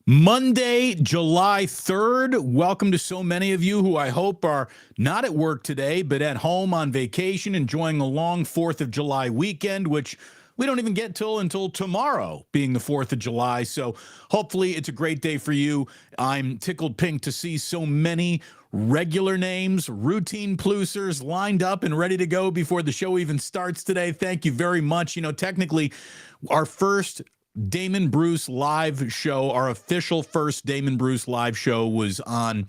Monday, July 3rd. Welcome to so many of you who I hope are not at work today, but at home on vacation, enjoying a long 4th of July weekend, which we don't even get until tomorrow, being the 4th of July. So hopefully it's a great day for you. I'm tickled pink to see so many regular names, routine plusers lined up and ready to go before the show even starts today. Thank you very much. You know, technically, our first Damon Bruce live show, our official first Damon Bruce live show was on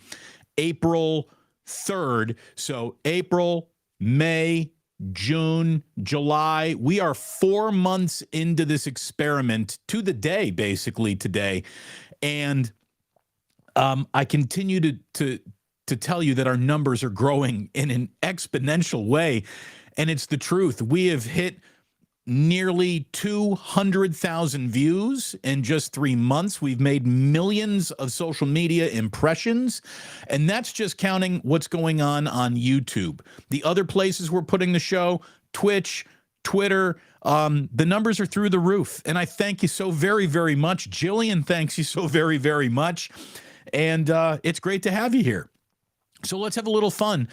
April 3rd. So April, May, June, July. We are 4 months into this experiment to the day, basically today. And I continue to tell you that our numbers are growing in an exponential way. And it's the truth. We have hit nearly 200,000 views in just 3 months. We've made millions of social media impressions, and that's just counting what's going on YouTube. The other places we're putting the show, Twitch, Twitter, the numbers are through the roof, and I thank you so very, very much. Jillian thanks you so very, very much, and it's great to have you here. So let's have a little fun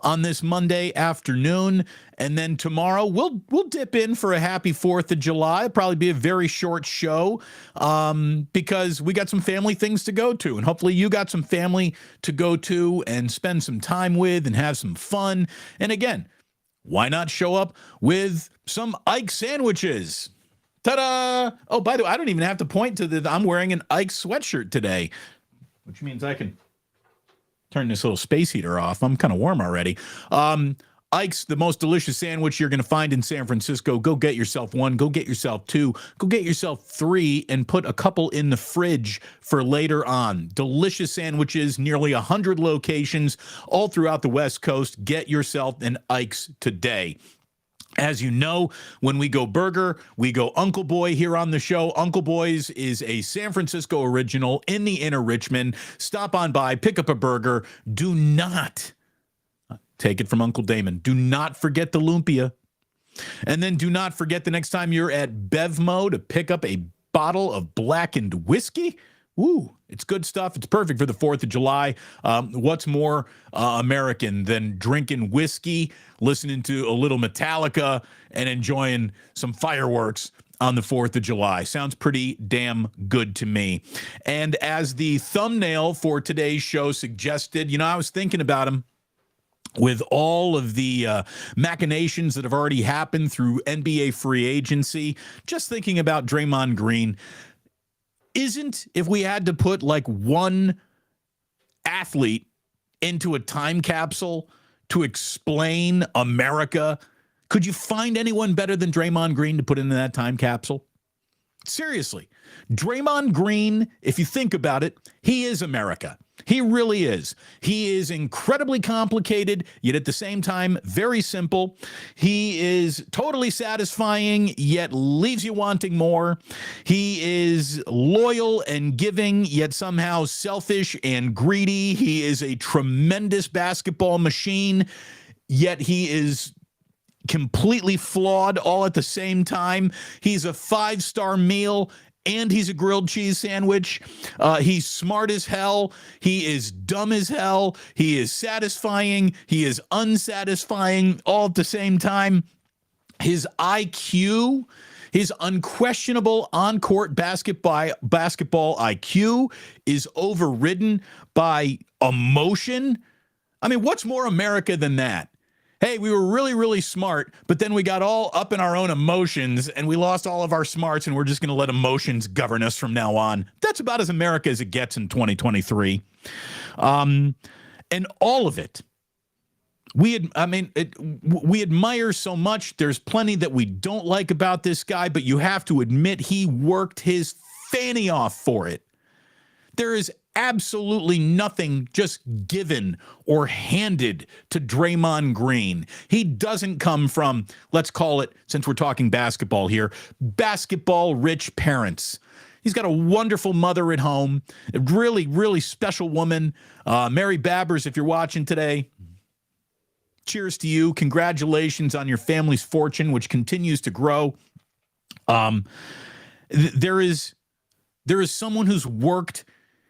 on this Monday afternoon, and then tomorrow we'll dip in for a happy 4th of July. It'll probably be a very short show because we got some family things to go to, and hopefully you got some family to go to and spend some time with and have some fun. And again, why not show up with some Ike sandwiches? Ta-da! Oh, by the way, I don't even have to point to that I'm wearing an Ike sweatshirt today, which means I can turn this little space heater off. I'm kind of warm already. Ike's, the most delicious sandwich you're going to find in San Francisco. Go get yourself one. Go get yourself two. Go get yourself three and put a couple in the fridge for later on. Delicious sandwiches, nearly 100 locations all throughout the West Coast. Get yourself an Ike's today. As you know, when we go burger, we go Uncle Boy here on the show. Uncle Boy's is a San Francisco original in the inner Richmond. Stop on by, pick up a burger. Do not take it from Uncle Damon. Do not forget the lumpia. And then do not forget the next time you're at Bevmo to pick up a bottle of blackened whiskey. Ooh, it's good stuff. It's perfect for the 4th of July. What's more American than drinking whiskey, listening to a little Metallica, and enjoying some fireworks on the 4th of July? Sounds pretty damn good to me. And as the thumbnail for today's show suggested, you know, I was thinking about him with all of the machinations that have already happened through NBA free agency, just thinking about Draymond Green. If we had to put like one athlete into a time capsule to explain America, could you find anyone better than Draymond Green to put into that time capsule? Seriously, Draymond Green, if you think about it, he is America. He really is. He is incredibly complicated, yet at the same time, very simple. He is totally satisfying, yet leaves you wanting more. He is loyal and giving, yet somehow selfish and greedy. He is a tremendous basketball machine, yet he is completely flawed all at the same time. He's a 5-star meal, and he's a grilled cheese sandwich. He's smart as hell. He is dumb as hell. He is satisfying. He is unsatisfying all at the same time. His IQ, his unquestionable on-court basketball IQ is overridden by emotion. I mean, what's more America than that? Hey, we were really, really smart, but then we got all up in our own emotions and we lost all of our smarts, and we're just going to let emotions govern us from now on. That's about as America as it gets in 2023. And all of it, we admire so much. There's plenty that we don't like about this guy, but you have to admit he worked his fanny off for it. There is absolutely nothing just given or handed to Draymond Green. He doesn't come from, let's call it, since we're talking basketball here, basketball-rich parents. He's got a wonderful mother at home, a really, really special woman. Mary Babbers, if you're watching today, cheers to you. Congratulations on your family's fortune, which continues to grow. There is There is someone who's worked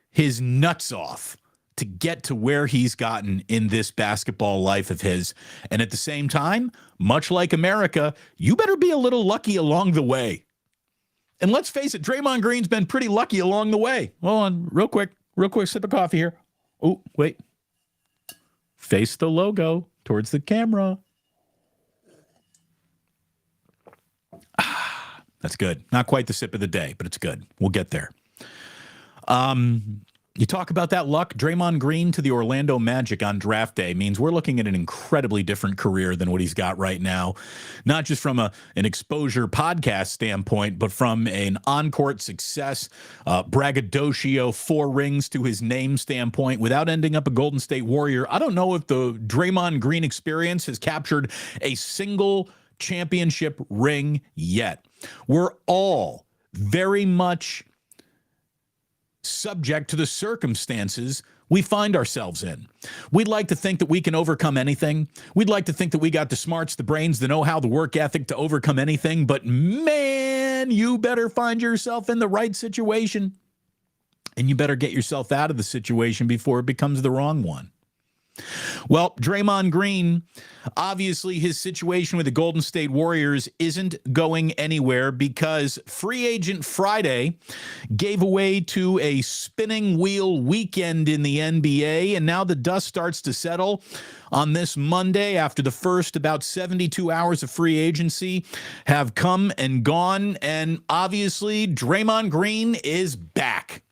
his nuts off to get to where he's gotten in this basketball life of his. And at the same time, much like America, you better be a little lucky along the way. And let's face it, Draymond Green's been pretty lucky along the way. Hold on, real quick, sip of coffee here. Oh, wait. Face the logo towards the camera. That's good. Not quite the sip of the day, but it's good. We'll get there. You talk about that luck. Draymond Green to the Orlando Magic on draft day means we're looking at an incredibly different career than what he's got right now, not just from an exposure podcast standpoint, but from an on-court success, braggadocio, 4 rings to his name standpoint without ending up a Golden State Warrior. I don't know if the Draymond Green experience has captured a single championship ring yet. We're all very much subject to the circumstances we find ourselves in. We'd like to think that we can overcome anything. We'd like to think that we got the smarts, the brains, the know-how, the work ethic to overcome anything. But man, you better find yourself in the right situation. And you better get yourself out of the situation before it becomes the wrong one. Well, Draymond Green, obviously his situation with the Golden State Warriors isn't going anywhere because Free Agent Friday gave way to a spinning wheel weekend in the NBA, and now the dust starts to settle on this Monday after the first about 72 hours of free agency have come and gone, and obviously Draymond Green is back.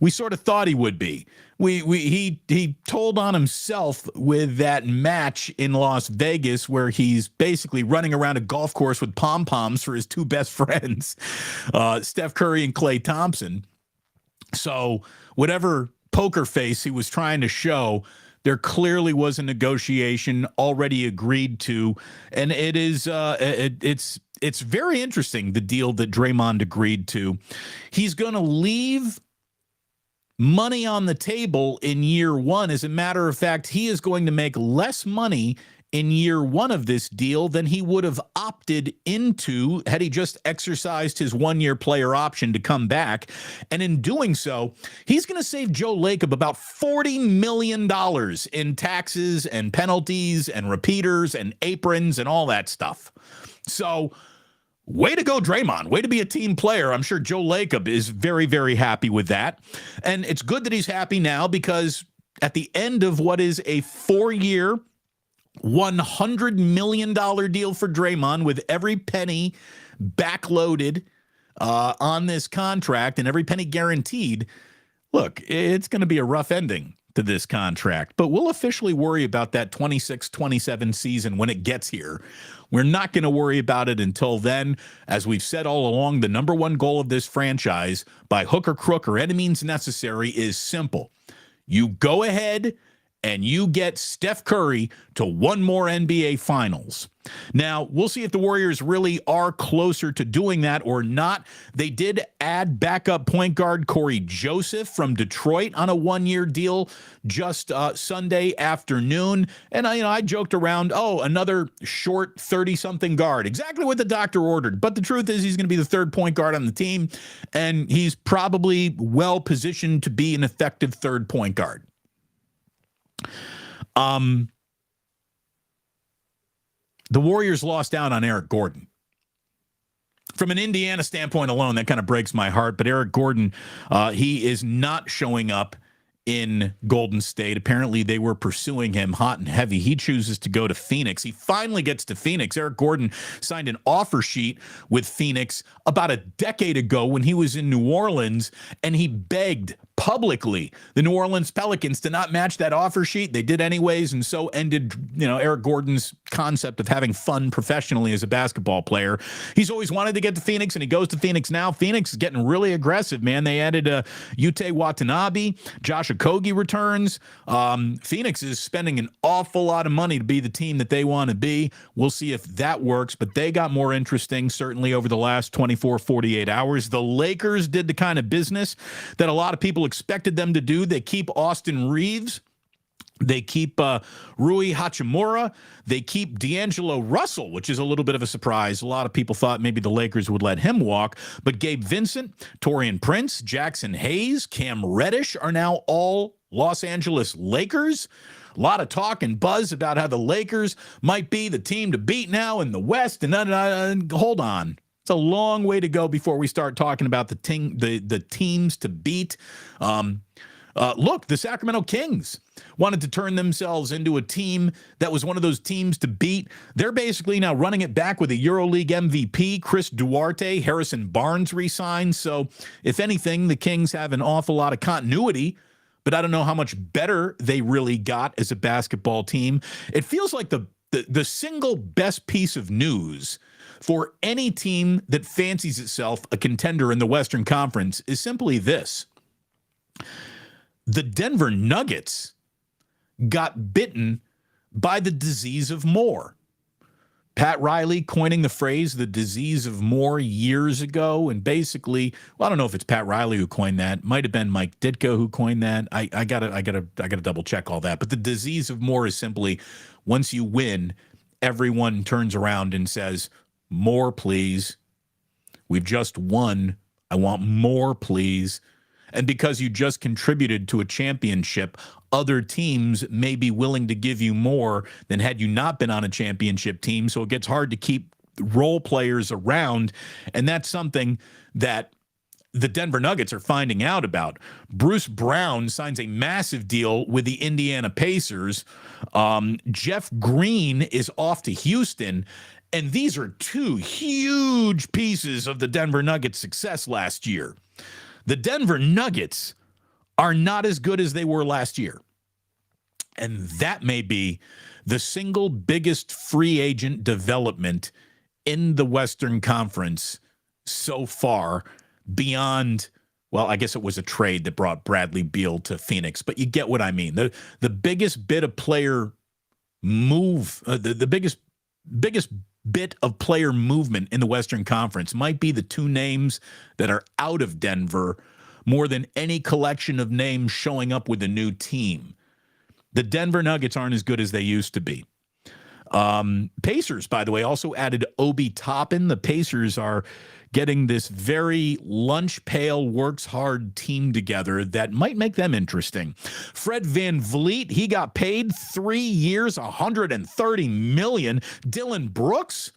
We sort of thought he would be. He told on himself with that match in Las Vegas where he's basically running around a golf course with pom-poms for his 2 best friends, Steph Curry and Klay Thompson. So whatever poker face he was trying to show, there clearly was a negotiation already agreed to, and it is it's very interesting, the deal that Draymond agreed to. He's going to leave money on the table in year 1. As a matter of fact, he is going to make less money in year 1 of this deal than he would have opted into had he just exercised his 1-year player option to come back. And in doing so, he's going to save Joe Lacob about $40 million in taxes and penalties and repeaters and aprons and all that stuff. So way to go, Draymond. Way to be a team player. I'm sure Joe Lacob is very, very happy with that. And it's good that he's happy now because at the end of what is a 4-year, $100 million deal for Draymond with every penny backloaded on this contract and every penny guaranteed, look, it's going to be a rough ending to this contract, but we'll officially worry about that 26-27 season when it gets here. We're not going to worry about it until then. As we've said all along, the number one goal of this franchise, by hook or crook or any means necessary, is simple. You go ahead and you get Steph Curry to 1 more NBA Finals. Now, we'll see if the Warriors really are closer to doing that or not. They did add backup point guard Corey Joseph from Detroit on a 1-year deal just Sunday afternoon. And I joked around, another short 30-something guard, exactly what the doctor ordered. But the truth is he's going to be the 3rd point guard on the team, and he's probably well positioned to be an effective 3rd point guard. The Warriors lost out on Eric Gordon. From an Indiana standpoint alone, that kind of breaks my heart. But Eric Gordon, he is not showing up in Golden State. Apparently, they were pursuing him hot and heavy. He chooses to go to Phoenix. He finally gets to Phoenix. Eric Gordon signed an offer sheet with Phoenix about a decade ago when he was in New Orleans, and he begged publicly the New Orleans Pelicans to not match that offer sheet. They did anyways, and so ended, Eric Gordon's concept of having fun professionally as a basketball player. He's always wanted to get to Phoenix, and he goes to Phoenix now. Phoenix is getting really aggressive, man. They added Ute Watanabe. Josh Okogie returns. Phoenix is spending an awful lot of money to be the team that they want to be. We'll see if that works, but they got more interesting certainly over the last 24, 48 hours. The Lakers did the kind of business that a lot of people expected them to do. They keep Austin Reeves. They keep Rui Hachimura. They keep D'Angelo Russell, which is a little bit of a surprise. A lot of people thought maybe the Lakers would let him walk. But Gabe Vincent, Taurean Prince, Jackson Hayes, Cam Reddish are now all Los Angeles Lakers. A lot of talk and buzz about how the Lakers might be the team to beat now in the West. And hold on. It's a long way to go before we start talking about the teams to beat. Look, the Sacramento Kings wanted to turn themselves into a team that was one of those teams to beat. They're basically now running it back with a EuroLeague MVP, Chris Duarte. Harrison Barnes re-signed. So if anything, the Kings have an awful lot of continuity, but I don't know how much better they really got as a basketball team. It feels like the single best piece of news for any team that fancies itself a contender in the Western Conference is simply this. The Denver Nuggets got bitten by the disease of more. Pat Riley coining the phrase "the disease of more" years ago, and basically, well, I don't know if it's Pat Riley who coined that. Might have been Mike Ditka who coined that. I gotta double check all that. But the disease of more is simply once you win, everyone turns around and says, "More, please. We've just won. I want more, please." And because you just contributed to a championship, other teams may be willing to give you more than had you not been on a championship team. So it gets hard to keep role players around. And that's something that the Denver Nuggets are finding out about. Bruce Brown signs a massive deal with the Indiana Pacers. Jeff Green is off to Houston. And these are two huge pieces of the Denver Nuggets' success last year. The Denver Nuggets are not as good as they were last year. And that may be the single biggest free agent development in the Western Conference so far, beyond, well, I guess it was a trade that brought Bradley Beal to Phoenix, but you get what I mean. The biggest bit of player move, the biggest bit of player movement in the Western Conference might be the two names that are out of Denver more than any collection of names showing up with a new team. The Denver Nuggets aren't as good as they used to be. Pacers, by the way, also added Obi Toppin. The Pacers are getting this very lunch pail, works hard team together that might make them interesting. Fred VanVleet, he got paid 3 years, $130 million. Dylan Brooks,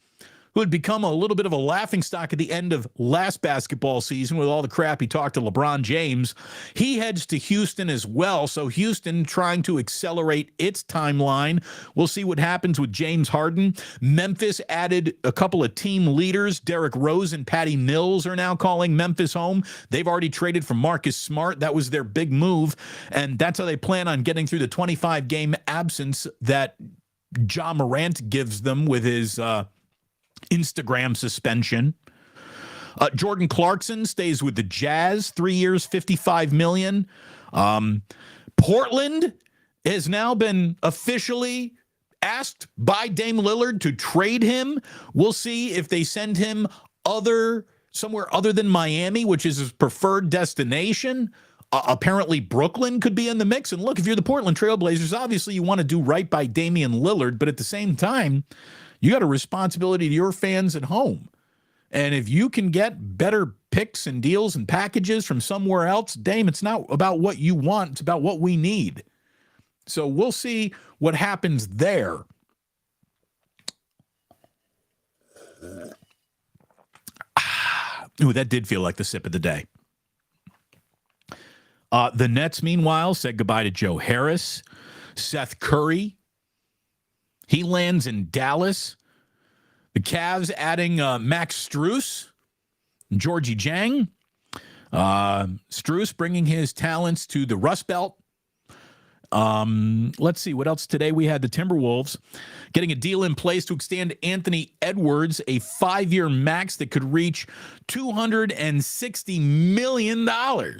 who had become a little bit of a laughingstock at the end of last basketball season with all the crap he talked to LeBron James, he heads to Houston as well. So Houston trying to accelerate its timeline. We'll see what happens with James Harden. Memphis added a couple of team leaders. Derrick Rose and Patty Mills are now calling Memphis home. They've already traded for Marcus Smart. That was their big move. And that's how they plan on getting through the 25-game absence that Ja Morant gives them with his Instagram suspension. Jordan Clarkson stays with the Jazz, 3 years, $55 million. Portland has now been officially asked by Dame Lillard to trade him. We'll see if they send him somewhere other than Miami, which is his preferred destination. Apparently Brooklyn could be in the mix. And look, if you're the Portland Trailblazers, obviously you want to do right by Damian Lillard, but at the same time, you got a responsibility to your fans at home. And if you can get better picks and deals and packages from somewhere else, Dame, it's not about what you want. It's about what we need. So we'll see what happens there. Ooh, that did feel like the sip of the day. The Nets, meanwhile, said goodbye to Joe Harris. Seth Curry, he lands in Dallas. The Cavs adding Max Strus, Georgie Jang. Strus bringing his talents to the Rust Belt. Let's see what else today. We had the Timberwolves getting a deal in place to extend Anthony Edwards, a 5-year max that could reach $260 million.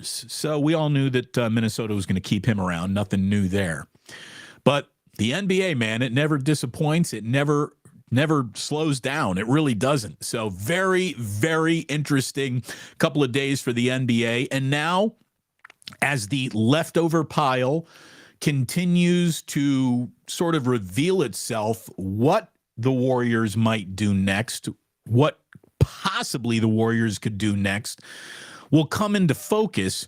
So we all knew that Minnesota was going to keep him around. Nothing new there. But the NBA, man, it never disappoints. It never slows down. It really doesn't. So very, very interesting couple of days for the NBA. And now, as the leftover pile continues to sort of reveal itself, what the Warriors might do next, what possibly the Warriors could do next, will come into focus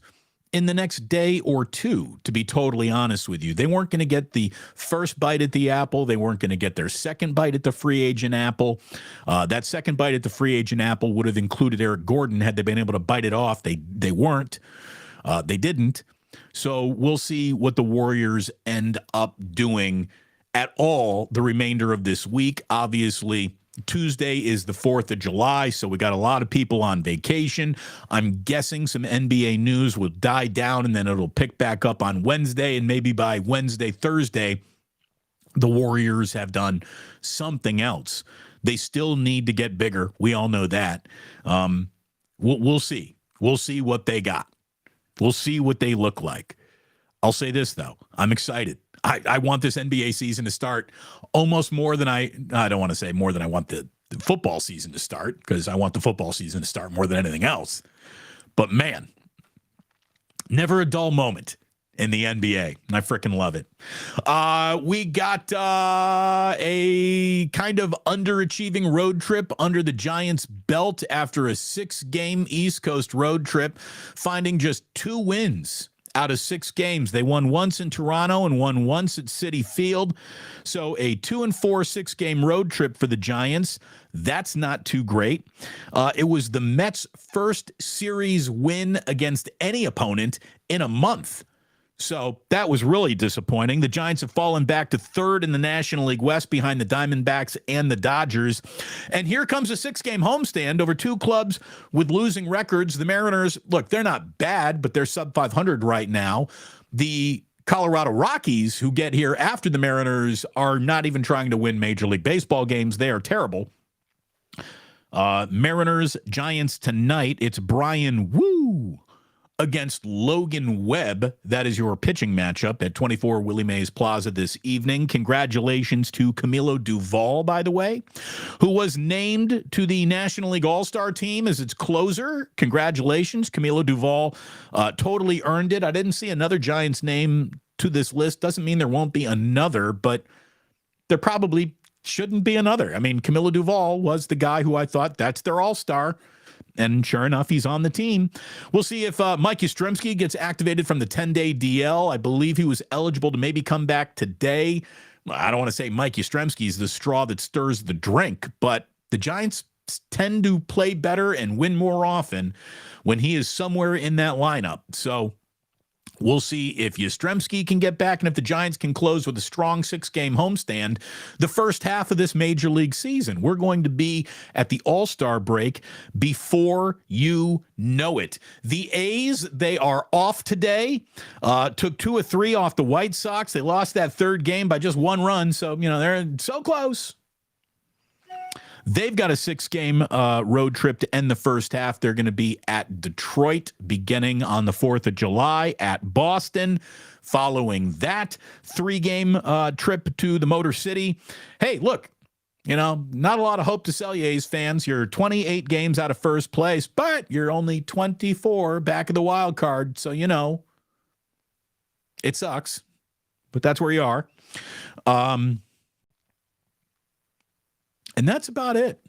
in the next day or two, to be totally honest with you. They weren't going to get the first bite at the apple. They weren't going to get their second bite at the free agent apple. That second bite at the free agent apple would have included Eric Gordon had they been able to bite it off. They weren't. They didn't. So we'll see what the Warriors end up doing at all the remainder of this week. Obviously, Tuesday is the 4th of July, so we got a lot of people on vacation. I'm guessing some NBA news will die down, and then it'll pick back up on Wednesday, and maybe by Wednesday, Thursday, the Warriors have done something else. They still need to get bigger. We all know that. We'll see. We'll see what they got. We'll see what they look like. I'll say this, though. I'm excited. I want this NBA season to start almost more than I don't want to say more than I want the football season to start, because I want the football season to start more than anything else. But, man, never a dull moment in the NBA. And I freaking love it. We got a kind of underachieving road trip under the Giants' belt after a 6-game East Coast road trip, finding just 2 wins out of 6 games. They won once in Toronto and won once at Citi Field. So a 2-4 6-game road trip for the Giants. That's not too great. It was the Mets' first series win against any opponent in a month. So that was really disappointing. The Giants have fallen back to 3rd in the National League West behind the Diamondbacks and the Dodgers. And here comes a 6-game homestand over 2 clubs with losing records. The Mariners, look, they're not bad, but they're sub 500 right now. The Colorado Rockies, who get here after the Mariners, are not even trying to win Major League Baseball games. They are terrible. Mariners, Giants tonight. It's Brian Woo against Logan Webb. That is your pitching matchup at 24 Willie Mays Plaza this evening. Congratulations to Camilo Duvall, by the way, who was named to the National League All-Star team as its closer. Congratulations. Camilo Duvall totally earned it. I didn't see another Giants name to this list. Doesn't mean there won't be another, but there probably shouldn't be another. I mean, Camilo Duvall was the guy who I thought that's their all-star. And sure enough, he's on the team. We'll see if Mike Yastrzemski gets activated from the 10-day DL. I believe he was eligible to maybe come back today. I don't want to say Mike Yastrzemski is the straw that stirs the drink, but the Giants tend to play better and win more often when he is somewhere in that lineup. So we'll see if Yastrzemski can get back and if the Giants can close with a strong 6-game homestand the first half of this Major League season. We're going to be at the All-Star break before you know it. The A's, they are off today. Took 2 or 3 off the White Sox. They lost that 3rd game by just 1 run, so, they're so close. They've got a 6-game road trip to end the first half. They're going to be at Detroit beginning on the 4th of July, at Boston. Following that 3-game trip to the Motor City. Hey, look, not a lot of hope to sell you, A's fans. You're 28 games out of first place, but you're only 24 back of the wild card. So, it sucks, but that's where you are. And that's about it.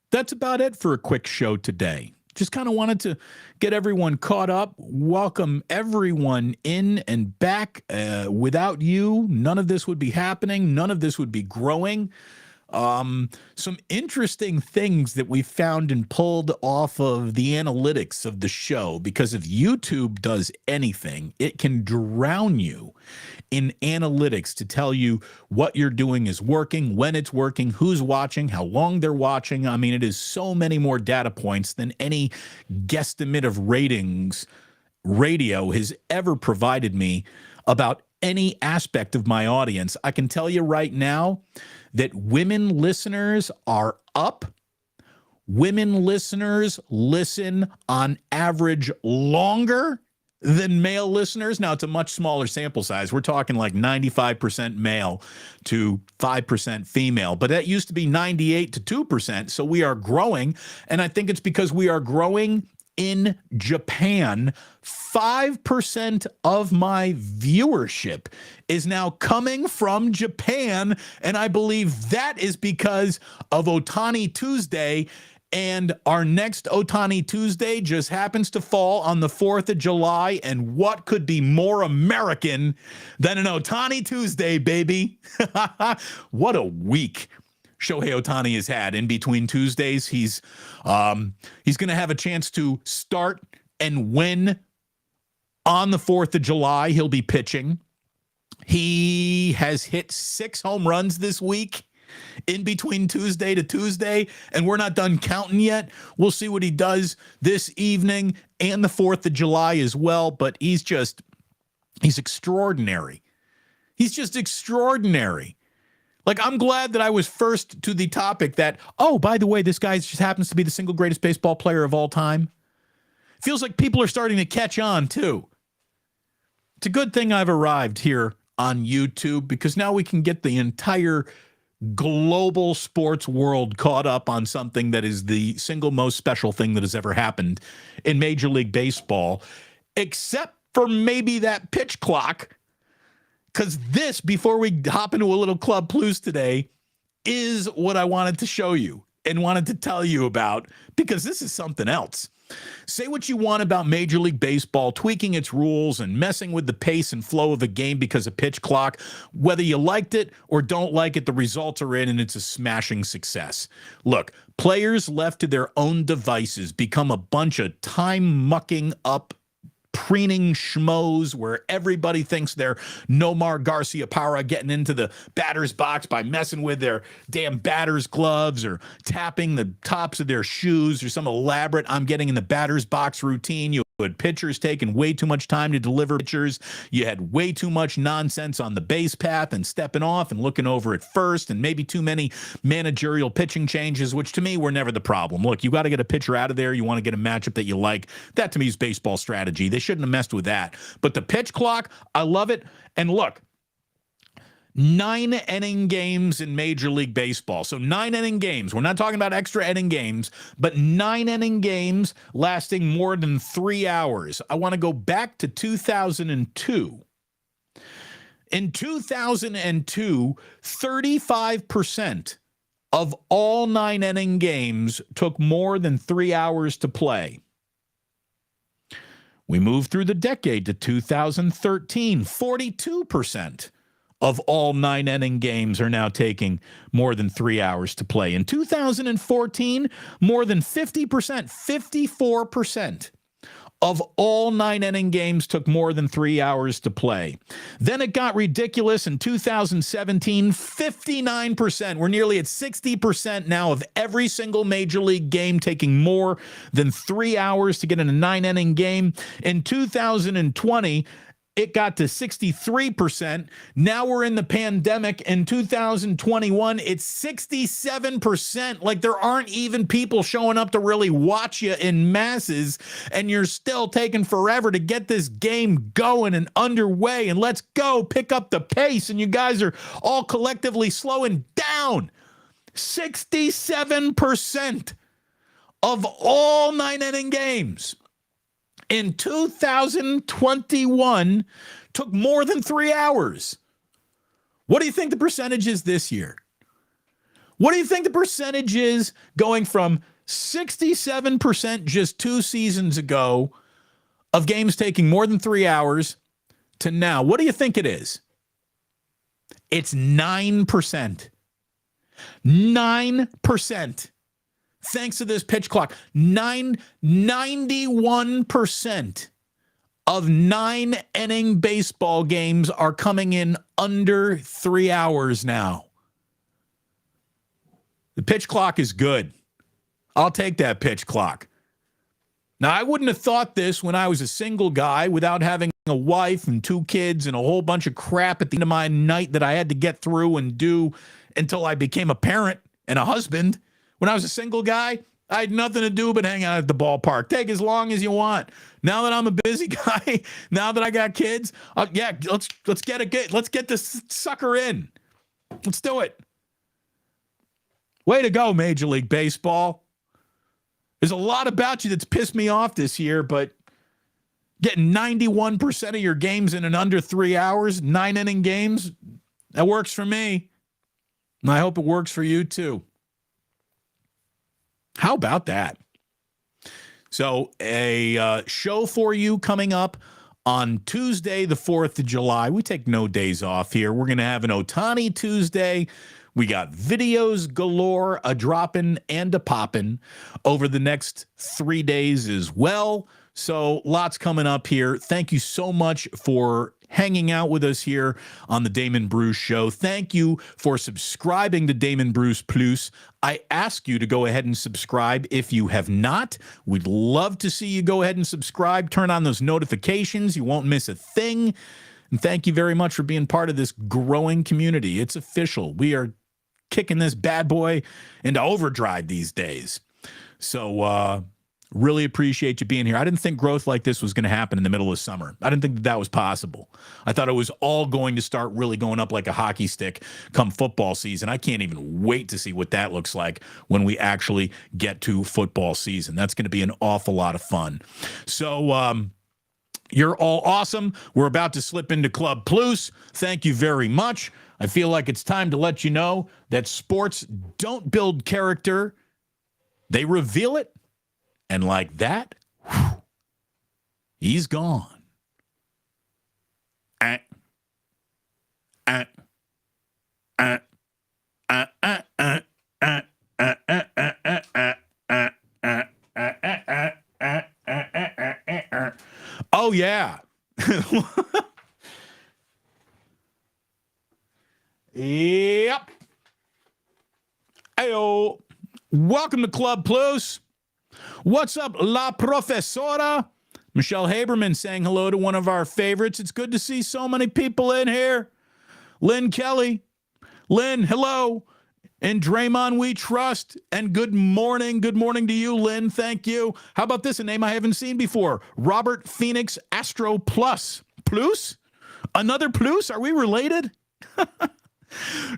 That's about it for a quick show today. Just kind of wanted to get everyone caught up, welcome everyone in and back. Without you, none of this would be happening. None of this would be growing. Some interesting things that we found and pulled off of the analytics of the show, because if YouTube does anything, it can drown you in analytics to tell you what you're doing is working, when it's working, who's watching, how long they're watching. I mean, it is so many more data points than any guesstimate of ratings radio has ever provided me about any aspect of my audience. I can tell you right now that women listeners are up. Women listeners listen on average longer than male listeners. Now, it's a much smaller sample size. We're talking like 95% male to 5% female, but that used to be 98 to 2%. So we are growing, and I think it's because we are growing in Japan. 5% of my viewership is now coming from Japan, and I believe that is because of Ohtani Tuesday. And our next Ohtani Tuesday just happens to fall on the 4th of July. And what could be more American than an Ohtani Tuesday, baby? What a week Shohei Ohtani has had in between Tuesdays. He's going to have a chance to start and win on the 4th of July. He'll be pitching. He has hit 6 home runs this week in between Tuesday to Tuesday, and we're not done counting yet. We'll see what he does this evening and the 4th of July as well, but he's extraordinary. He's just extraordinary. Like, I'm glad that I was first to the topic that, oh, by the way, this guy just happens to be the single greatest baseball player of all time. Feels like people are starting to catch on, too. It's a good thing I've arrived here on YouTube, because now we can get the entire global sports world caught up on something that is the single most special thing that has ever happened in Major League Baseball, except for maybe that pitch clock. Because this, before we hop into a little Club Plus today, is what I wanted to show you and wanted to tell you about, because this is something else. Say what you want about Major League Baseball tweaking its rules and messing with the pace and flow of a game because of pitch clock. Whether you liked it or don't like it, the results are in, and it's a smashing success. Look, players left to their own devices become a bunch of time-mucking up preening schmoes where everybody thinks they're Nomar Garciaparra getting into the batter's box by messing with their damn batter's gloves or tapping the tops of their shoes or some elaborate I'm getting in the batter's box routine. You had pitchers taking way too much time to deliver pitchers. You had way too much nonsense on the base path and stepping off and looking over at first, and maybe too many managerial pitching changes, which to me were never the problem. Look, you got to get a pitcher out of there. You want to get a matchup that you like. That to me is baseball strategy. They shouldn't have messed with that. But the pitch clock, I love it. And look, 9-inning games in Major League Baseball. So 9-inning games. We're not talking about extra inning games, but 9-inning games lasting more than 3 hours. I want to go back to 2002. In 2002, 35% of all 9-inning games took more than 3 hours to play. We moved through the decade to 2013, 42% of all 9-inning games are now taking more than 3 hours to play. In 2014, more than 50%, 54% of all 9-inning games took more than 3 hours to play. Then it got ridiculous in 2017, 59%. We're nearly at 60% now of every single Major League game taking more than 3 hours to get in a 9-inning game. In 2020, it got to 63%. Now we're in the pandemic. In 2021, it's 67%. Like, there aren't even people showing up to really watch you in masses, and you're still taking forever to get this game going and underway. And let's go pick up the pace. And you guys are all collectively slowing down. 67% of all 9-inning games in 2021 took more than 3 hours. What do you think the percentage is this year? What do you think the percentage is going from 67% just 2 seasons ago of games taking more than 3 hours to now? What do you think it is? It's 9%. 9%. Thanks to this pitch clock, 91% of 9-inning baseball games are coming in under 3 hours now. The pitch clock is good. I'll take that pitch clock. Now, I wouldn't have thought this when I was a single guy without having a wife and 2 kids and a whole bunch of crap at the end of my night that I had to get through and do until I became a parent and a husband. When I was a single guy, I had nothing to do but hang out at the ballpark. Take as long as you want. Now that I'm a busy guy, now that I got kids, let's get this sucker in. Let's do it. Way to go, Major League Baseball. There's a lot about you that's pissed me off this year, but getting 91% of your games in under 3 hours, 9-inning games, that works for me. And I hope it works for you too. How about that? So a show for you coming up on Tuesday, the 4th of July. We take no days off here. We're going to have an Ohtani Tuesday. We got videos galore, a dropping and a popping over the next 3 days as well. So lots coming up here. Thank you so much for hanging out with us here on the Damon Bruce Show. Thank you for subscribing to Damon Bruce Plus. I ask you to go ahead and subscribe if you have not. We'd love to see you go ahead and subscribe. Turn on those notifications. You won't miss a thing. And thank you very much for being part of this growing community. It's official. We are kicking this bad boy into overdrive these days. So, really appreciate you being here. I didn't think growth like this was going to happen in the middle of summer. I didn't think that was possible. I thought it was all going to start really going up like a hockey stick come football season. I can't even wait to see what that looks like when we actually get to football season. That's going to be an awful lot of fun. So, you're all awesome. We're about to slip into Club Plus. Thank you very much. I feel like it's time to let you know that sports don't build character. They reveal it. And like that, whew, he's gone. Oh, yeah. Yep. Ayo. Welcome to Club Plus. What's up, La Profesora? Michelle Haberman saying hello to one of our favorites. It's good to see so many people in here. Lynn Kelly. Lynn, hello. And Draymond, we trust. And good morning. Good morning to you, Lynn. Thank you. How about this, a name I haven't seen before? Robert Phoenix Astro Plus. Plus? Another Plus? Are we related?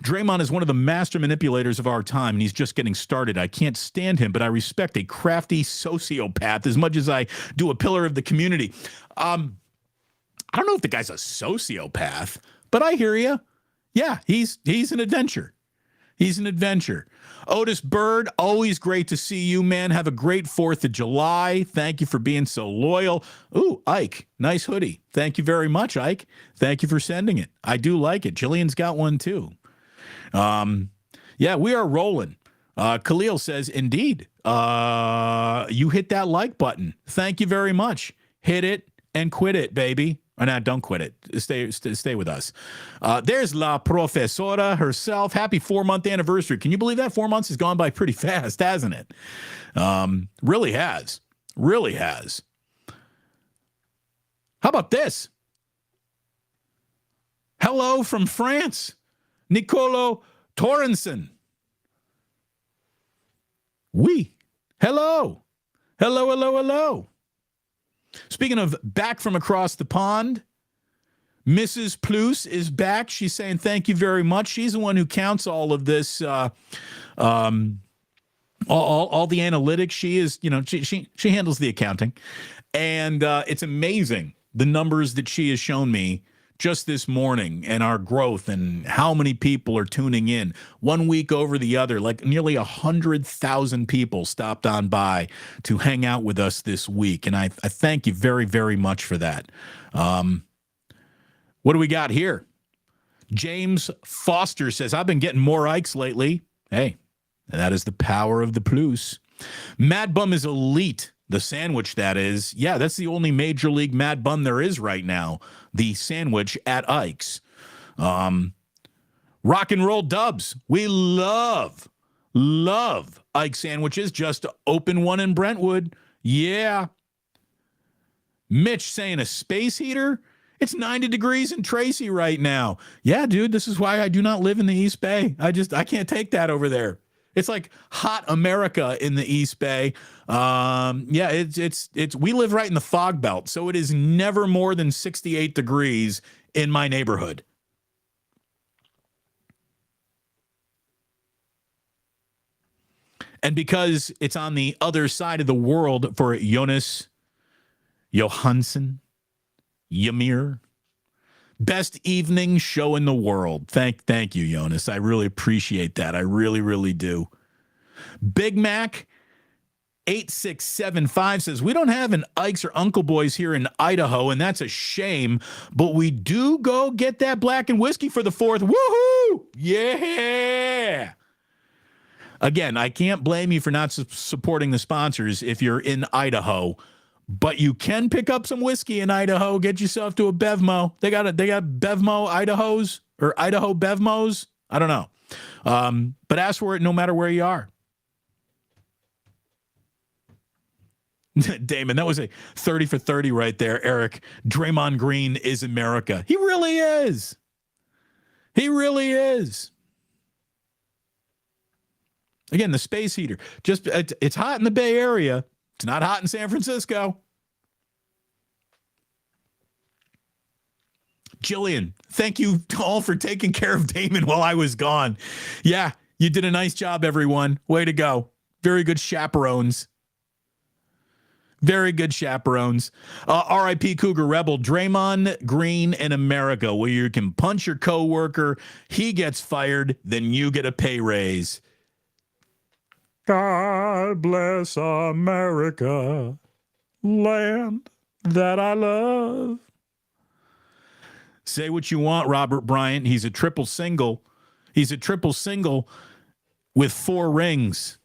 Draymond is one of the master manipulators of our time, and he's just getting started. I can't stand him, but I respect a crafty sociopath as much as I do a pillar of the community. I don't know if the guy's a sociopath, but I hear you. Yeah, he's an adventure. He's an adventure. Otis Bird, always great to see you, man. Have a great 4th of July. Thank you for being so loyal. Ooh, Ike, nice hoodie. Thank you very much, Ike. Thank you for sending it. I do like it. Jillian's got one too. Yeah, we are rolling. Khalil says, indeed, you hit that like button. Thank you very much. Hit it and quit it, baby. Or not, don't quit it. Stay with us. There's La Profesora herself. Happy 4-month anniversary. Can you believe that? 4 months has gone by pretty fast, hasn't it? Really has. Really has. How about this? Hello from France. Nicolo Torrenson. Oui. Hello. Hello, hello, hello. Speaking of back from across the pond, Mrs. Plus is back. She's saying thank you very much. She's the one who counts all of this, all the analytics. She is, she handles the accounting, and it's amazing the numbers that she has shown me just this morning and our growth and how many people are tuning in 1 week over the other. Like nearly 100,000 people stopped on by to hang out with us this week. And I thank you very, very much for that. What do we got here? James Foster says, I've been getting more Ikes lately. Hey, that is the power of the plus. Mad Bum is elite. The sandwich, that is. Yeah, that's the only Major League Mad Bun there is right now. The sandwich at Ike's. Rock and Roll Dubs. We love Ike sandwiches. Just open one in Brentwood. Yeah. Mitch saying a space heater? It's 90 degrees in Tracy right now. Yeah, dude, this is why I do not live in the East Bay. I can't take that over there. It's like hot America in the East Bay. Yeah, it's we live right in the fog belt, so it is never more than 68 degrees in my neighborhood. And because it's on the other side of the world for Jonas Johansson, Ymir, best evening show in the world. Thank you, Jonas. I really appreciate that. I really, really do. Big Mac 8675 says, we don't have an Ike's or Uncle Boys here in Idaho, and that's a shame, but we do go get that black and whiskey for the 4th. Woohoo! Yeah! Again, I can't blame you for not supporting the sponsors if you're in Idaho, but you can pick up some whiskey in Idaho. Get yourself to a Bevmo. They got Bevmo Idahos or Idaho Bevmos. I don't know. But ask for it no matter where you are. Damon, that was a 30 for 30 right there, Eric. Draymond Green is America. He really is. He really is. Again, the space heater. It's hot in the Bay Area. It's not hot in San Francisco. Jillian, thank you all for taking care of Damon while I was gone. Yeah, you did a nice job, everyone. Way to go. Very good chaperones. Very good chaperones. R.I.P. Cougar Rebel, Draymond Green in America, where you can punch your coworker, he gets fired, then you get a pay raise. God bless America, land that I love. Say what you want, Robert Bryant. He's a triple single. He's a triple single with 4 rings.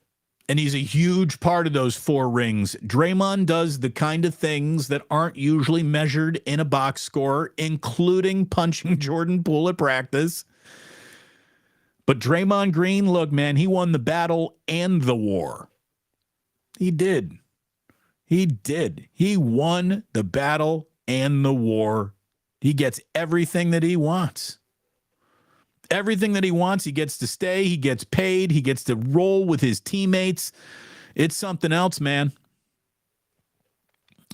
And he's a huge part of those 4 rings. Draymond does the kind of things that aren't usually measured in a box score, including punching Jordan Poole at practice. But Draymond Green, look, man, he won the battle and the war. He did. He did. He won the battle and the war. He gets everything that he wants. Everything that he wants, he gets to stay, he gets paid, he gets to roll with his teammates. It's something else, man.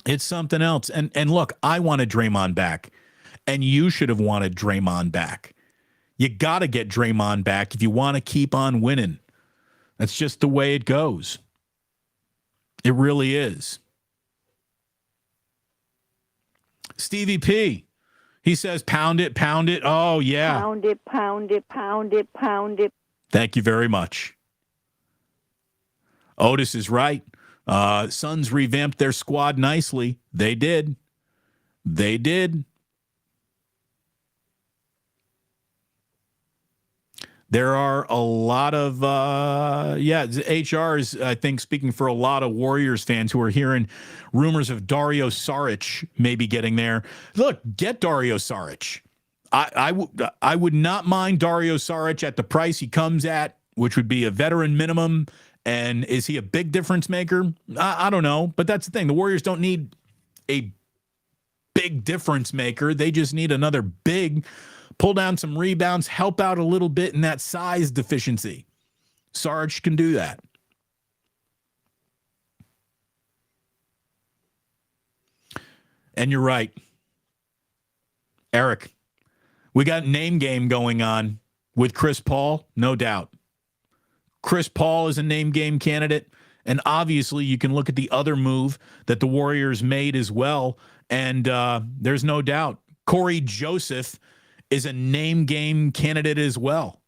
It's something else. And look, I wanted Draymond back, and you should have wanted Draymond back. You got to get Draymond back if you want to keep on winning. That's just the way it goes. It really is. Stevie P, he says, pound it, pound it. Oh, yeah. Pound it, pound it, pound it, pound it. Thank you very much. Otis is right. Suns revamped their squad nicely. They did. They did. There are a lot of, HR is, I think, speaking for a lot of Warriors fans who are hearing rumors of Dario Saric maybe getting there. Look, get Dario Saric. I would not mind Dario Saric at the price he comes at, which would be a veteran minimum. And is he a big difference maker? I don't know. But that's the thing. The Warriors don't need a big difference maker. They just need another big, pull down some rebounds, help out a little bit in that size deficiency. Sarge can do that. And you're right. Eric, we got name game going on with Chris Paul, no doubt. Chris Paul is a name game candidate, and obviously you can look at the other move that the Warriors made as well, and there's no doubt. Corey Joseph is a name game candidate as well.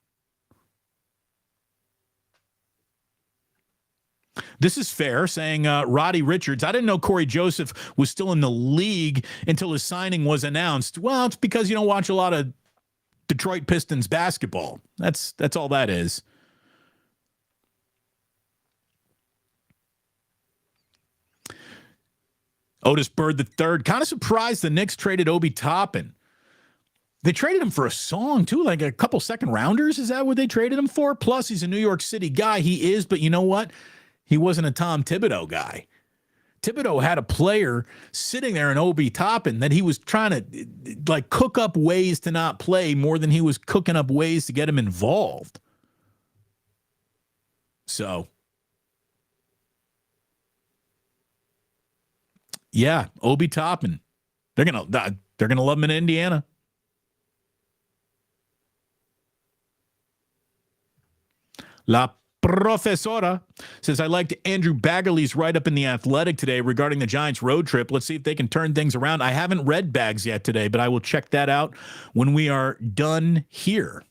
This is fair, saying Roddy Richards. I didn't know Corey Joseph was still in the league until his signing was announced. Well, it's because you don't watch a lot of Detroit Pistons basketball. That's all that is. Otis Bird III. Kind of surprised the Knicks traded Obi Toppin. They traded him for a song, too, like a couple second rounders. Is that what they traded him for? Plus, he's a New York City guy. He is, but you know what? He wasn't a Tom Thibodeau guy. Thibodeau had a player sitting there in Obi Toppin that he was trying to like cook up ways to not play more than he was cooking up ways to get him involved. So, yeah, Obi Toppin. They're gonna love him in Indiana. La Professora says, I liked Andrew Baggerly's write-up in The Athletic today regarding the Giants road trip. Let's see if they can turn things around. I haven't read Bags yet today, but I will check that out when we are done here.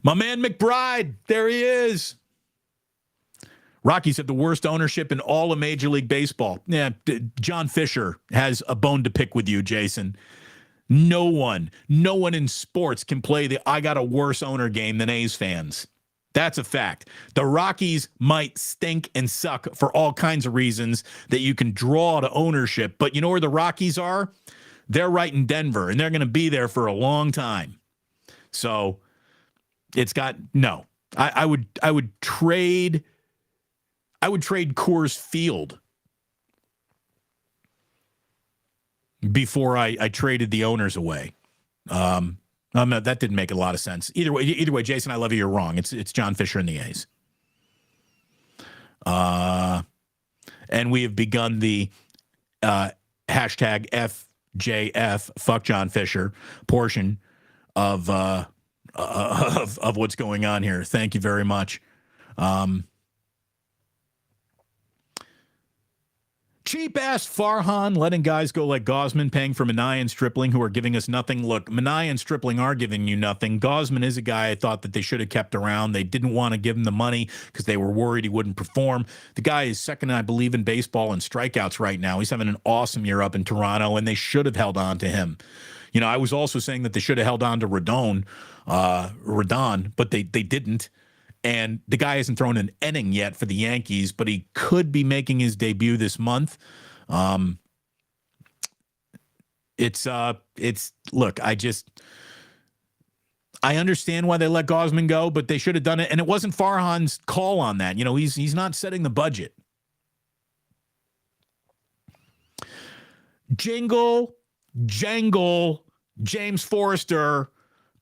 My man McBride, there he is. Rockies have the worst ownership in all of Major League Baseball. Yeah, John Fisher has a bone to pick with you, Jason. No one in sports can play the I got a worse owner game than A's fans. That's a fact. The Rockies might stink and suck for all kinds of reasons that you can draw to ownership, but you know where the Rockies are? They're right in Denver, and they're going to be there for a long time. So it's got no. I would trade Coors Field before I traded the owners away. That didn't make a lot of sense. Either way, Jason, I love you. You're wrong. It's John Fisher and the A's. And we have begun the hashtag FJF, fuck John Fisher portion of what's going on here. Thank you very much. Cheap-ass Farhan letting guys go like Gosman, paying for Minaya and Stripling, who are giving us nothing. Look, Minaya and Stripling are giving you nothing. Gosman is a guy I thought that they should have kept around. They didn't want to give him the money because they were worried he wouldn't perform. The guy is second, I believe, in baseball in strikeouts right now. He's having an awesome year up in Toronto, and they should have held on to him. You know, I was also saying that they should have held on to Rodon, but they didn't. And the guy hasn't thrown an inning yet for the Yankees, but he could be making his debut this month. Look, I understand why they let Gosman go, but they should have done it. And it wasn't Farhan's call on that. You know, he's not setting the budget. Jingle, jangle, James Forrester.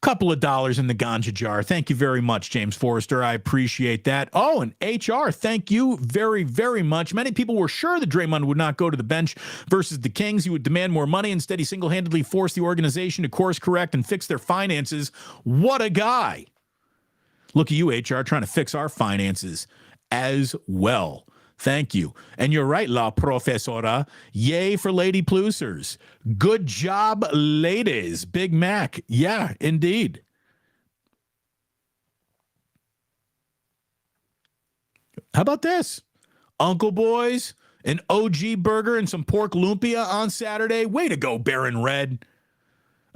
Couple of dollars in the ganja jar. Thank you very much, James Forrester. I appreciate that. Oh, and HR, thank you very, very much. Many people were sure that Draymond would not go to the bench versus the Kings. He would demand more money. Instead, he single-handedly forced the organization to course correct and fix their finances. What a guy. Look at you, HR, trying to fix our finances as well. Thank you. And you're right, La Professora. Yay for Lady Plusers. Good job, ladies. Big Mac. Yeah, indeed. How about this? Uncle Boys, an OG burger and some pork lumpia on Saturday. Way to go, Baron Red.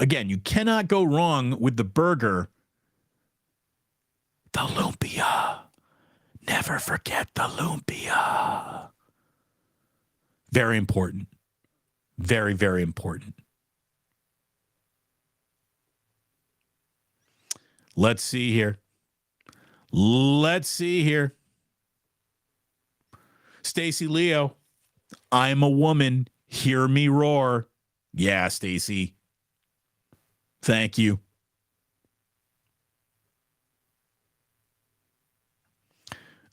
Again, you cannot go wrong with the burger. The lumpia. Never forget the lumpia. Very important. Very, very important. Let's see here. Stacy Leo, I'm a woman. Hear me roar. Yeah, Stacy. Thank you.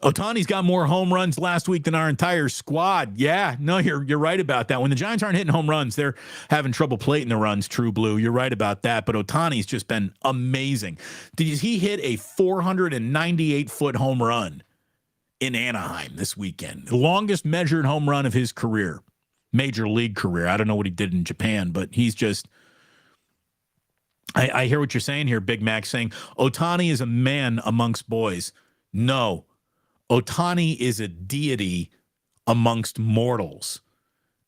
Ohtani's got more home runs last week than our entire squad. Yeah, no, you're right about that. When the Giants aren't hitting home runs, they're having trouble plating the runs, True Blue. You're right about that. But Ohtani's just been amazing. Did he hit a 498-foot home run in Anaheim this weekend? The longest measured home run of his career, major league career. I don't know what he did in Japan, but he's just... I hear what you're saying here, Big Mac, saying Ohtani is a man amongst boys. No. Ohtani is a deity amongst mortals.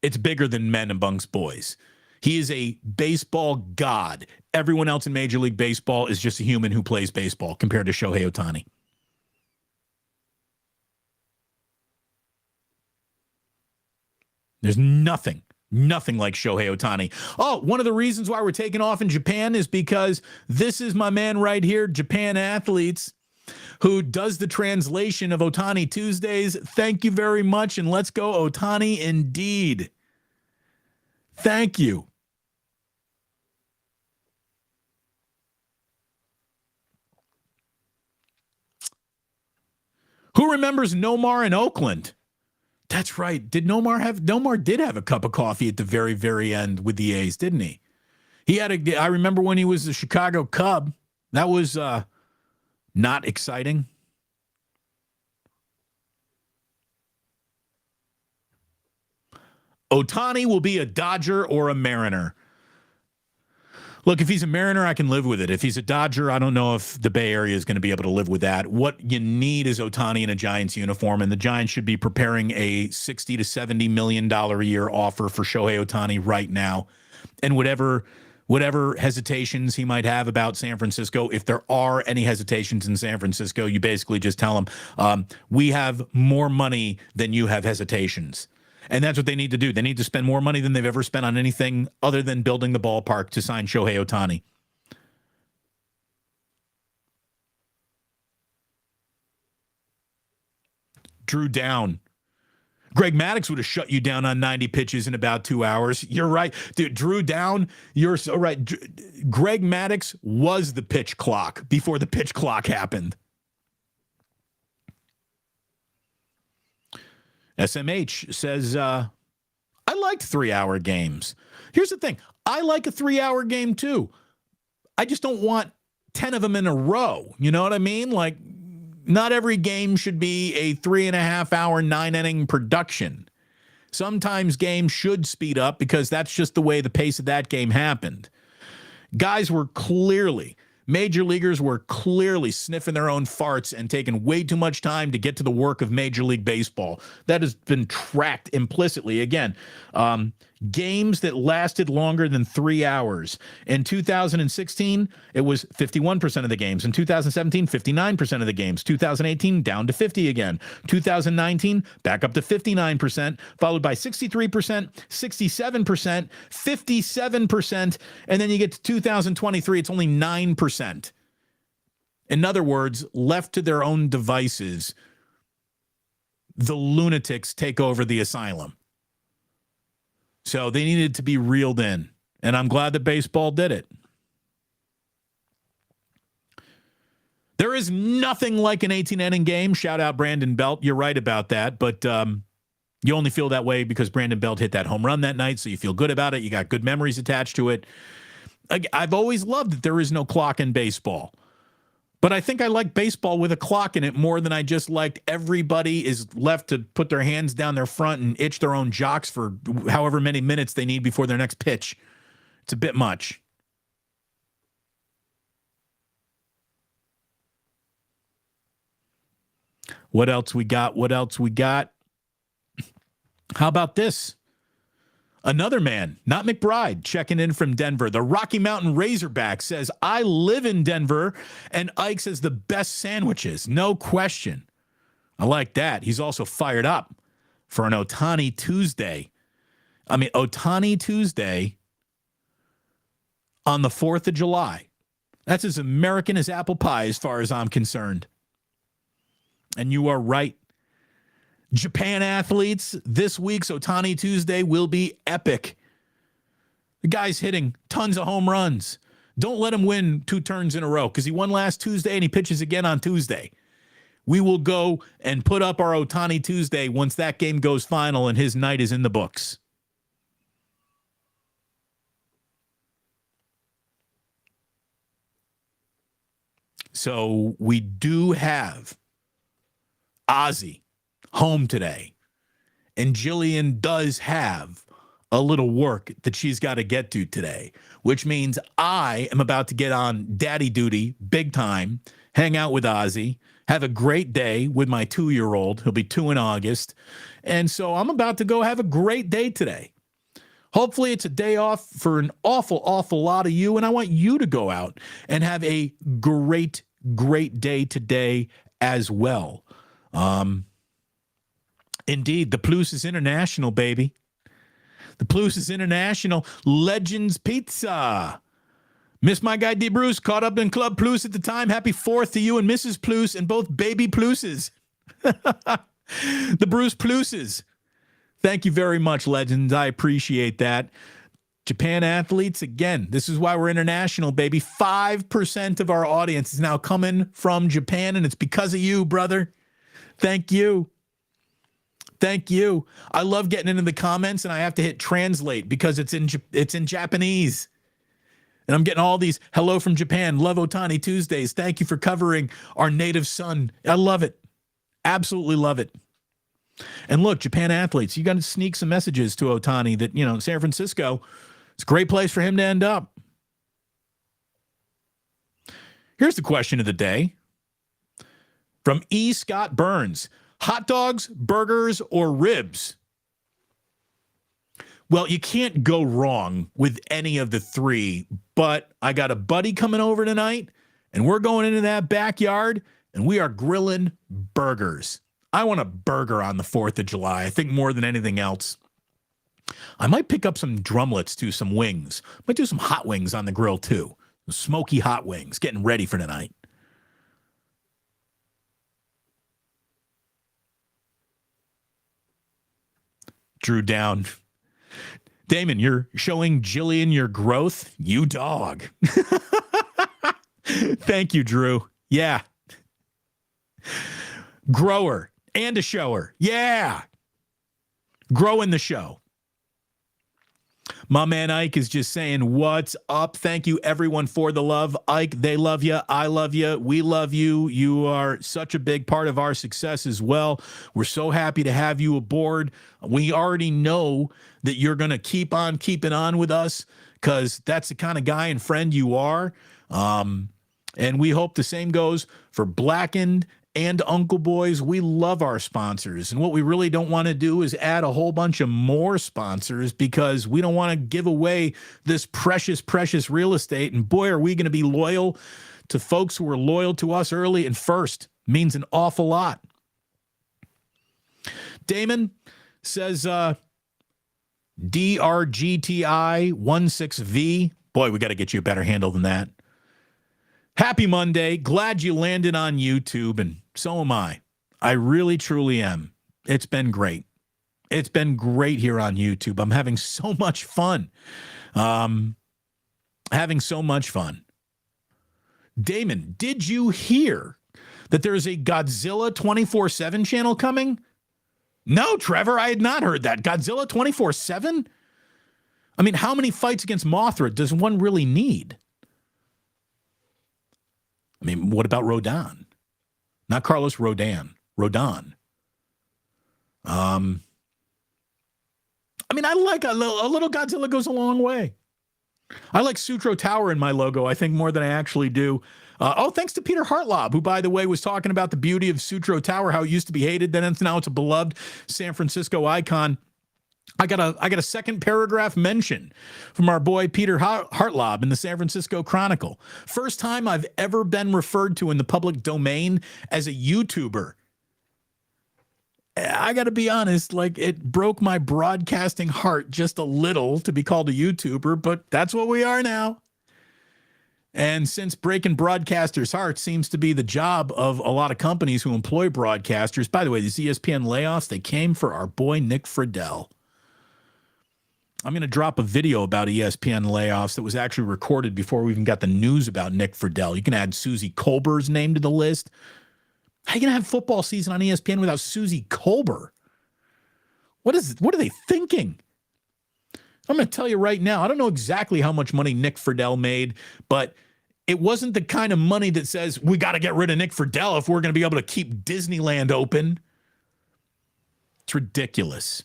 It's bigger than men amongst boys. He is a baseball god. Everyone else in Major League Baseball is just a human who plays baseball compared to Shohei Ohtani. There's nothing like Shohei Ohtani. Oh, one of the reasons why we're taking off in Japan is because this is my man right here, Japan Athletes, who does the translation of Ohtani Tuesdays. Thank you very much, and let's go Ohtani indeed. Thank you. Who remembers Nomar in Oakland? That's right. Nomar did have a cup of coffee at the very, very end with the A's, didn't he? I remember when he was the Chicago Cub. That was Not exciting. Ohtani will be a Dodger or a Mariner. Look, if he's a Mariner, I can live with it. If he's a Dodger, I don't know if the Bay Area is going to be able to live with that. What you need is Ohtani in a Giants uniform, and the Giants should be preparing a $60 to $70 million a year offer for Shohei Ohtani right now. And whatever hesitations he might have about San Francisco, if there are any hesitations in San Francisco, you basically just tell him, we have more money than you have hesitations. And that's what they need to do. They need to spend more money than they've ever spent on anything other than building the ballpark to sign Shohei Ohtani. Drew down. Greg Maddux would have shut you down on 90 pitches in about 2 hours. You're right. Dude, Drew down, you're so right. Greg Maddux was the pitch clock before the pitch clock happened. SMH says, I liked 3-hour games. Here's the thing. I like a 3-hour game too. I just don't want 10 of them in a row. You know what I mean? Like, not every game should be a 3.5-hour, 9-inning production. Sometimes games should speed up because that's just the way the pace of that game happened. Major leaguers were clearly sniffing their own farts and taking way too much time to get to the work of Major League Baseball. That has been tracked implicitly. Again, games that lasted longer than 3 hours. In 2016, it was 51% of the games. In 2017, 59% of the games. 2018, down to 50 again. 2019, back up to 59%, followed by 63%, 67%, 57%, and then you get to 2023, it's only 9%. In other words, left to their own devices, the lunatics take over the asylum. So they needed to be reeled in, and I'm glad that baseball did it. There is nothing like an 18-inning game. Shout out Brandon Belt. You're right about that, but you only feel that way because Brandon Belt hit that home run that night, so you feel good about it. You got good memories attached to it. I've always loved that there is no clock in baseball. But I think I like baseball with a clock in it more than I just liked everybody is left to put their hands down their front and itch their own jocks for however many minutes they need before their next pitch. It's a bit much. What else we got? How about this? Another man, not McBride, checking in from Denver. The Rocky Mountain Razorback says, I live in Denver, and Ike says the best sandwiches. No question. I like that. He's also fired up for an Ohtani Tuesday. Ohtani Tuesday on the 4th of July. That's as American as apple pie as far as I'm concerned. And you are right. Japan athletes, this week's Ohtani Tuesday will be epic. The guy's hitting tons of home runs. Don't let him win 2 turns in a row because he won last Tuesday and he pitches again on Tuesday. We will go and put up our Ohtani Tuesday once that game goes final and his night is in the books. So we do have Ozzy home today. And Jillian does have a little work that she's got to get to today, which means I am about to get on daddy duty big time, hang out with Ozzy, have a great day with my 2-year-old. He'll be 2 in August. And so I'm about to go have a great day today. Hopefully it's a day off for an awful, awful lot of you. And I want you to go out and have a great, great day today as well. Indeed, the Plus is international, baby. The Plus is international. Legends Pizza. Miss my guy D. Bruce, caught up in Club Plus at the time. Happy 4th to you and Mrs. Plus and both baby Pluses. The Bruce Pluses. Thank you very much, Legends. I appreciate that. Japan athletes, again, this is why we're international, baby. 5% of our audience is now coming from Japan, and it's because of you, brother. Thank you. Thank you. I love getting into the comments and I have to hit translate because it's in Japanese. And I'm getting all these hello from Japan, love Ohtani Tuesdays. Thank you for covering our native son. I love it. Absolutely love it. And look, Japan athletes, you got to sneak some messages to Ohtani that, San Francisco, it's a great place for him to end up. Here's the question of the day from E. Scott Burns. Hot dogs, burgers, or ribs? Well, you can't go wrong with any of the three, but I got a buddy coming over tonight, and we're going into that backyard, and we are grilling burgers. I want a burger on the 4th of July, I think more than anything else. I might pick up some drumlets, too, some wings. Might do some hot wings on the grill, too. Smoky hot wings, getting ready for tonight. Drew down. Damon, you're showing Jillian your growth? You dog. Thank you, Drew. Yeah. Grower and a shower. Yeah. Growing the show. My man Ike is just saying, what's up? Thank you, everyone, for the love. Ike, they love you. I love you. We love you. You are such a big part of our success as well. We're so happy to have you aboard. We already know that you're going to keep on keeping on with us because that's the kind of guy and friend you are. And we hope the same goes for Blackened and Uncle Boys. We love our sponsors. And what we really don't want to do is add a whole bunch of more sponsors because we don't want to give away this precious, precious real estate. And boy, are we going to be loyal to folks who are loyal to us early and first. Means an awful lot. Damon says DRGTI16V. Boy, we got to get you a better handle than that. Happy Monday. Glad you landed on YouTube, and so am I. I really, truly am. It's been great. It's been great here on YouTube. I'm having so much fun. Having so much fun. Damon, did you hear that there's a Godzilla 24/7 channel coming? No, Trevor, I had not heard that. Godzilla 24/7? I mean, how many fights against Mothra does one really need? I mean, what about Rodin? Not Carlos Rodin. Rodin. I mean, I like a little Godzilla goes a long way. I like Sutro Tower in my logo, I think, more than I actually do. Thanks to Peter Hartlob, who, by the way, was talking about the beauty of Sutro Tower, how it used to be hated, then now it's a beloved San Francisco icon. I got a second paragraph mention from our boy Peter Hartlob in the San Francisco Chronicle. First time I've ever been referred to in the public domain as a YouTuber. I got to be honest, like, it broke my broadcasting heart just a little to be called a YouTuber, but that's what we are now. And since breaking broadcasters' hearts seems to be the job of a lot of companies who employ broadcasters, by the way, these ESPN layoffs, they came for our boy Nick Friedel. I'm going to drop a video about ESPN layoffs that was actually recorded before we even got the news about Nick Friedel. You can add Susie Kolber's name to the list. How are you going to have football season on ESPN without Susie Kolber? What are they thinking? I'm going to tell you right now, I don't know exactly how much money Nick Friedel made, but it wasn't the kind of money that says we got to get rid of Nick Friedel if we're going to be able to keep Disneyland open. It's ridiculous.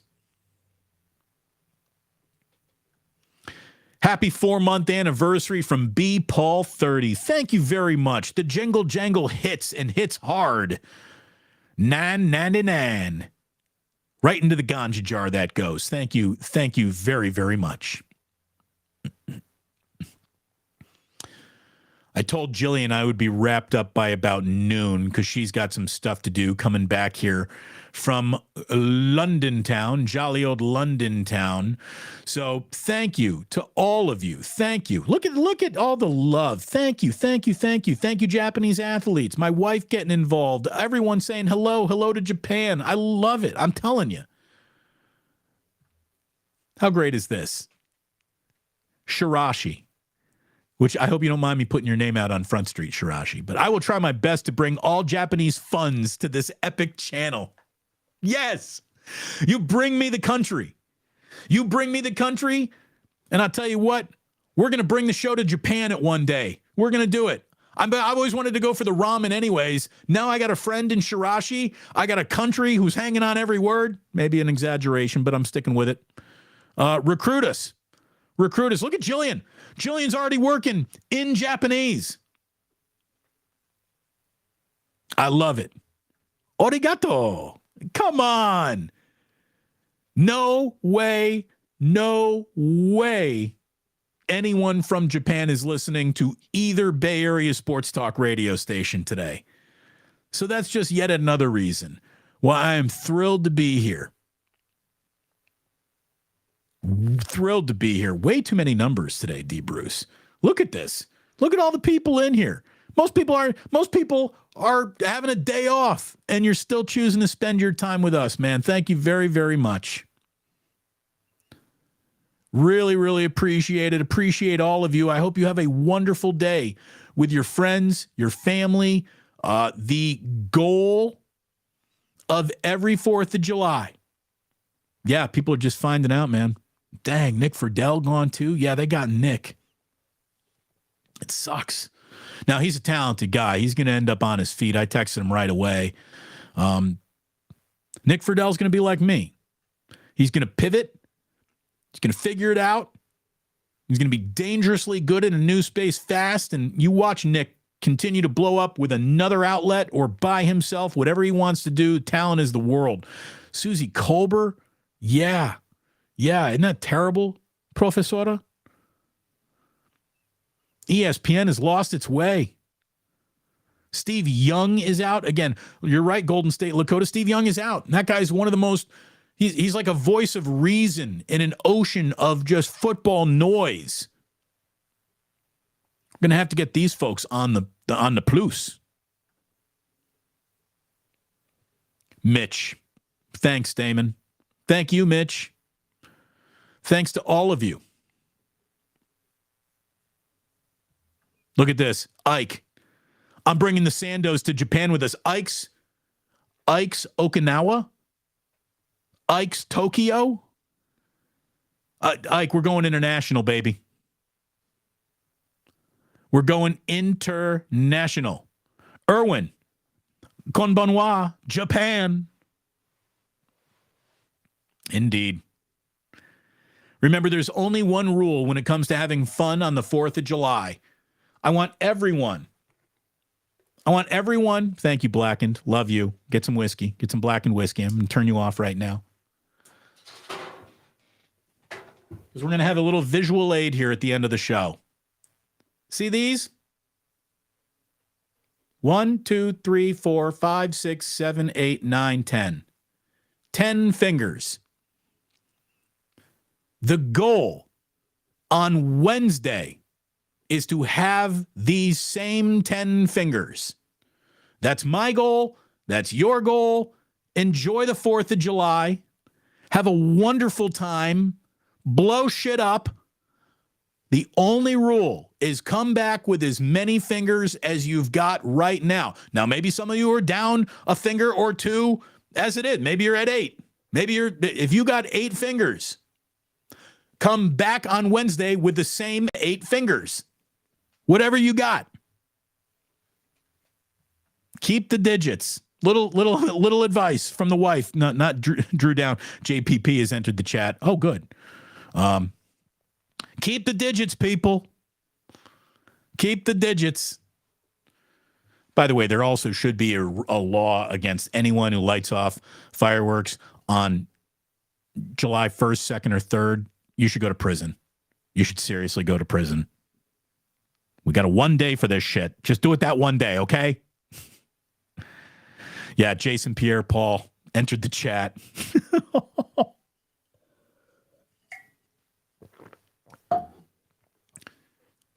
Happy 4-month anniversary from B. Paul 30. Thank you very much. The jingle jangle hits and hits hard. 9.99. Right into the ganja jar that goes. Thank you. Thank you very, very much. I told Jillian I would be wrapped up by about noon because she's got some stuff to do coming back here from London town, jolly old London town. So thank you to all of you. Thank you. Look at all the love. Thank you. Thank you. Thank you. Thank you, Japanese athletes. My wife getting involved. Everyone saying hello to Japan. I love it. I'm telling you. How great is this? Shirashi. Which I hope you don't mind me putting your name out on Front Street, Shirashi. But I will try my best to bring all Japanese funds to this epic channel. Yes. You bring me the country. You bring me the country, and I'll tell you what, We're going to bring the show to Japan at one day. We're going to do it. I've always wanted to go for the ramen anyways. Now I got a friend in Shirashi. I got a country who's hanging on every word. Maybe an exaggeration, but I'm sticking with it. Recruit us. Recruit us. Look at Jillian. Jillian's already working in Japanese. I love it. Arigato. Come on. No way anyone from Japan is listening to either Bay Area sports talk radio station today. So that's just yet another reason why I am thrilled to be here. Thrilled to be here. Way too many numbers today, D. Bruce. Look at this. Look at all the people in here. Most people are having a day off, and you're still choosing to spend your time with us, man. Thank you very, very much. Really, really appreciate it. Appreciate all of you. I hope you have a wonderful day with your friends, your family. The goal of every 4th of July. Yeah, people are just finding out, man. Dang, Nick Friedel gone too? Yeah, they got Nick. It sucks. Now, he's a talented guy. He's going to end up on his feet. I texted him right away. Nick Friedel's going to be like me. He's going to pivot. He's going to figure it out. He's going to be dangerously good in a new space fast. And you watch Nick continue to blow up with another outlet or by himself, whatever he wants to do. Talent is the world. Susie Kolber. Yeah. Isn't that terrible, Professora? ESPN has lost its way. Steve Young is out. Again, you're right, Golden State Lakota. Steve Young is out. And that guy's one of the most, he's like a voice of reason in an ocean of just football noise. We're going to have to get these folks on the plus. Mitch. Thanks, Damon. Thank you, Mitch. Thanks to all of you. Look at this. Ike. I'm bringing the Sandos to Japan with us. Ike's Okinawa. Ike's Tokyo. Ike, we're going international, baby. We're going international. Erwin. Konbanwa, Japan. Indeed. Remember, there's only one rule when it comes to having fun on the 4th of July. I want everyone. Thank you, Blackened. Love you. Get some whiskey. Get some Blackened whiskey. I'm going to turn you off right now. Because we're going to have a little visual aid here at the end of the show. See these? 1, 2, 3, 4, 5, 6, 7, 8, 9, 10. 10 fingers. The goal on Wednesday is to have these same 10 fingers. That's my goal. That's your goal. Enjoy the 4th of July. Have a wonderful time. Blow shit up. The only rule is come back with as many fingers as you've got right now. Now, maybe some of you are down a finger or two as it is. Maybe you're at 8. If you got 8 fingers, come back on Wednesday with the same 8 fingers. Whatever you got. Keep the digits. Little advice from the wife. Not Drew Down. JPP has entered the chat. Oh, good. Keep the digits, people. Keep the digits. By the way, there also should be a law against anyone who lights off fireworks on July 1st, 2nd, or 3rd. You should go to prison. You should seriously go to prison. We got a 1 day for this shit. Just do it that 1 day, okay? Yeah, Jason Pierre Paul entered the chat.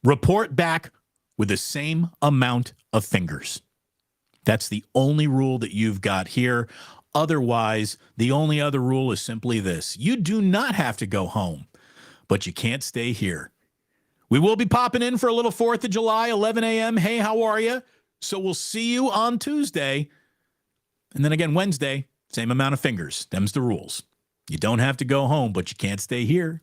Report back with the same amount of fingers. That's the only rule that you've got here. Otherwise, the only other rule is simply this. You do not have to go home, but you can't stay here. We will be popping in for a little 4th of July, 11 a.m. Hey, how are you? So we'll see you on Tuesday. And then again, Wednesday, same amount of fingers. Them's the rules. You don't have to go home, but you can't stay here.